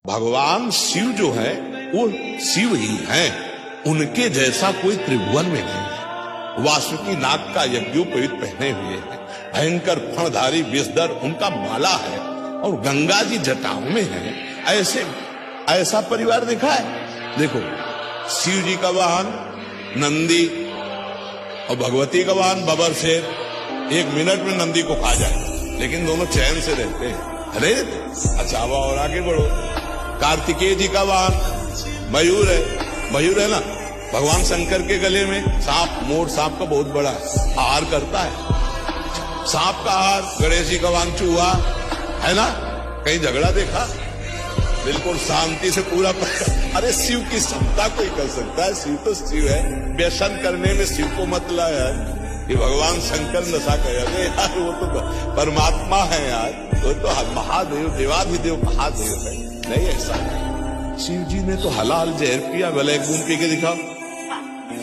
भगवान शिव जो है वो शिव ही हैं, उनके जैसा कोई त्रिभुवन में नहीं है। वासुकी नाग का यज्ञोपवीत पहने हुए हैं, भयंकर फणधारी विषधर उनका माला है और गंगा जी जटाओं में है। ऐसा परिवार देखा है? देखो, शिव जी का वाहन नंदी और भगवती का वाहन बबर शेर। 1 मिनट में नंदी को खा जाए, लेकिन दोनों चैन से रहते हैं। अरे अच्छा, और आगे बढ़ो। कार्तिकेय जी का वाहन मयूर है ना। भगवान शंकर के गले में सांप, मोर सांप का बहुत बड़ा हार करता है। सांप का हार। गणेश जी का वाहन चूहा है ना। कहीं झगड़ा देखा? बिल्कुल शांति से पूरा। अरे शिव की क्षमता कोई कर सकता है? शिव तो शिव है। व्यसन करने में शिव को मत लाया है कि भगवान शंकर नशा कर। अरे यार, वो तो परमात्मा है यार, वो तो महादेव, देवाधिदेव महादेव है। नहीं, ऐसा नहीं। शिव जी ने तो हलाल जहर पिया। भले 1 बूंद पी के दिखाओ।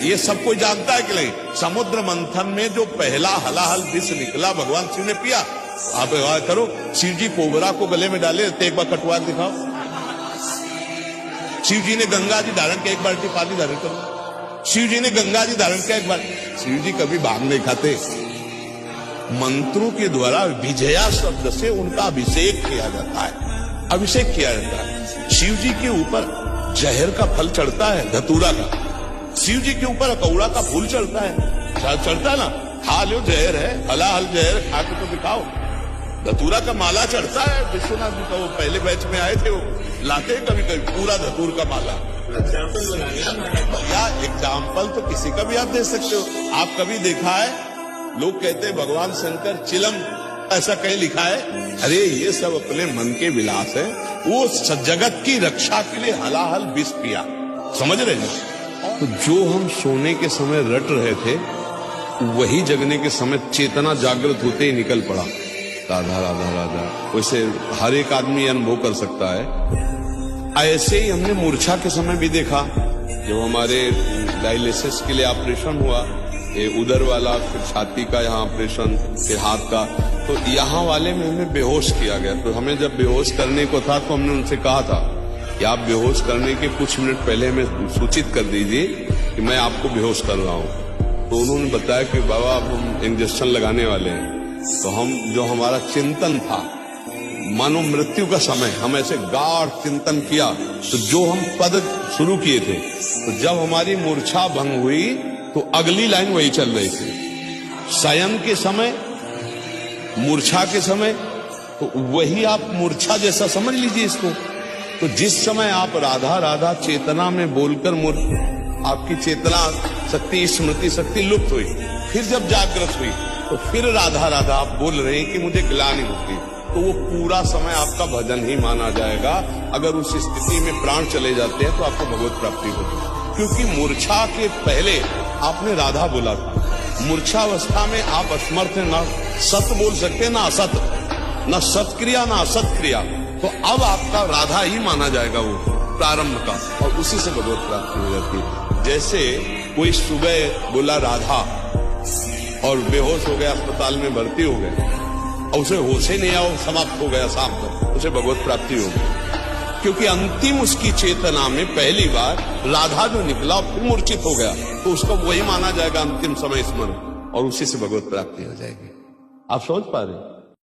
ये सब कोई जानता है कि नहीं? समुद्र मंथन में जो पहला हलाहल विष निकला, भगवान शिव ने पिया। आप करो, शिव जी कोबरा को गले में डाले, एक बार कटवा दिखाओ। शिव जी ने गंगा जी धारण किया, 1 बाल्टी पानी धारण करो। शिव जी ने गंगा जी धारण किया, 1 बाल्टी। शिव जी कभी भांग नहीं खाते। मंत्रों के द्वारा विजया शब्द से उनका अभिषेक किया जाता है। अभिषेक किया जाता है। शिव जी के ऊपर जहर का फल चढ़ता है, धतूरा का। शिव जी के ऊपर कौड़ा का फूल चढ़ता है, चढ़ता है ना। खा लो, जहर है, हलाहल जहर खा के तो दिखाओ। धतूरा का माला चढ़ता है। विश्वनाथ जी का वो पहले बैच में आए थे, वो लाते कभी कभी पूरा धतूर का माला। या एग्जाम्पल तो किसी का भी आप दे सकते हो। आप कभी देखा है? लोग कहते हैं भगवान शंकर चिलम, ऐसा कहीं लिखा है? अरे ये सब अपने मन के विलास है। वो जगत की रक्षा के लिए हलाहल विष पिया। समझ रहे हैं? तो जो हम सोने के समय रट रहे थे, वही जगने के समय चेतना जागृत होते ही निकल पड़ा। राधा राधा राधा। वैसे हर एक आदमी अनुभव कर सकता है। ऐसे ही हमने मूर्छा के समय भी देखा, जब हमारे डायलिसिस के लिए ऑपरेशन हुआ, ये उदर वाला, फिर छाती का यहाँ ऑपरेशन, फिर हाथ का, तो यहाँ वाले में हमें बेहोश किया गया। तो हमें जब बेहोश करने को था, तो हमने उनसे कहा था कि आप बेहोश करने के कुछ मिनट पहले हमें सूचित कर दीजिए कि मैं आपको बेहोश कर रहा हूँ। तो उन्होंने बताया कि बाबा अब हम इंजेक्शन लगाने वाले हैं। तो हम, जो हमारा चिंतन था, मानो मृत्यु का समय, हम ऐसे गाढ़ चिंतन किया। तो जो हम पद शुरू किए थे, तो जब हमारी मूर्छा भंग हुई, तो अगली लाइन वही चल रही थी। शयन के समय, मूर्छा के समय, तो वही आप मूर्छा जैसा समझ लीजिए इसको। तो जिस समय आप राधा राधा चेतना में बोलकर आपकी चेतना शक्ति, स्मृति शक्ति लुप्त हुई, फिर जब जागृत हुई, तो फिर राधा राधा आप बोल रहे हैं कि मुझे ग्लानि होती, तो वो पूरा समय आपका भजन ही माना जाएगा। अगर उस स्थिति में प्राण चले जाते हैं, तो आपको भगवत प्राप्ति होगी। क्योंकि मूर्छा के पहले आपने राधा बोला था। मूर्छावस्था में आप असमर्थ हैं, ना सत बोल सकते, ना असत, ना सत्क्रिया ना असत क्रिया। तो अब आपका राधा ही माना जाएगा वो प्रारंभ का, और उसी से भगवत प्राप्ति हो जाती है। जैसे कोई सुबह बोला राधा और बेहोश हो गया, अस्पताल में भर्ती हो गया, और उसे होश ही नहीं आया, समाप्त हो गया शाम को, उसे भगवत प्राप्ति हो गई। क्योंकि अंतिम उसकी चेतना में पहली बार राधा जो निकला, फिर मूर्छित हो गया, तो उसको वही माना जाएगा अंतिम समय स्मरण, और उसी से भगवत प्राप्ति हो जाएगी। आप सोच पा रहे हैं?